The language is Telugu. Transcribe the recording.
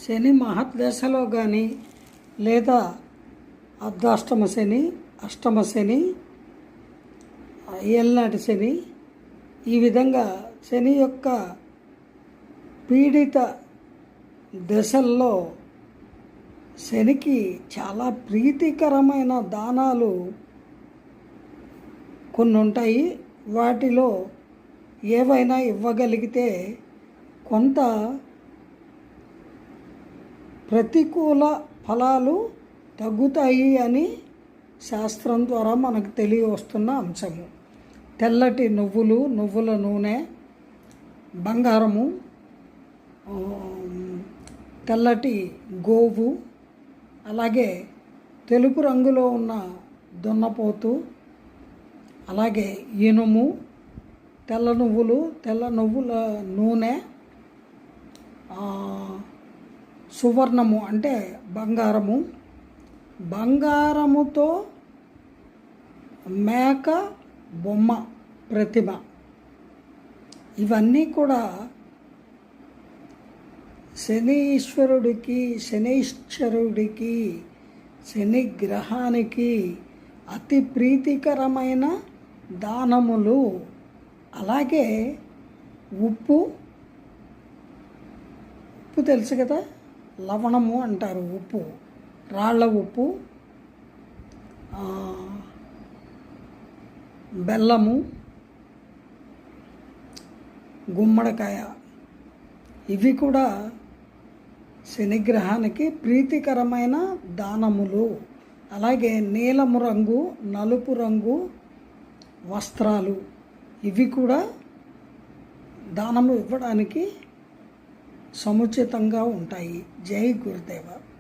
శని మహర్దశలో కానీ లేదా అర్ధాష్టమ శని, అష్టమ శని, ఏళ్ళనాటి శని, ఈ విధంగా శని యొక్క పీడిత దశల్లో శనికి చాలా ప్రీతికరమైన దానాలు కొన్ని ఉంటాయి. వాటిలో ఏవైనా ఇవ్వగలిగితే కొంత ప్రతికూల ఫలాలు తగ్గుతాయి అని శాస్త్రం ద్వారా మనకు తెలియవస్తున్న అంశము. తెల్లటి నువ్వులు, నువ్వుల నూనె, బంగారము, తెల్లటి గోవు, అలాగే తెలుపు రంగులో ఉన్న దున్నపోతు, అలాగే ఇనుము, తెల్ల నువ్వుల నూనె, సువర్ణము అంటే బంగారముతో మేక బొమ్మ ప్రతిమ, ఇవన్నీ కూడా శనీశ్వరుడికి, శని గ్రహానికి అతి ప్రీతికరమైన దానములు. అలాగే ఉప్పు తెలుసు కదా, లవణము అంటారు. ఉప్పు, రాళ్ళ ఉప్పు, బెల్లము, గుమ్మడికాయ, ఇవి కూడా శనిగ్రహానికి ప్రీతికరమైన దానములు. అలాగే నీలము రంగు, నలుపు రంగు వస్త్రాలు, ఇవి కూడా దానము ఇవ్వడానికి సముచితంగా ఉంటాయి. జై గురుదేవ.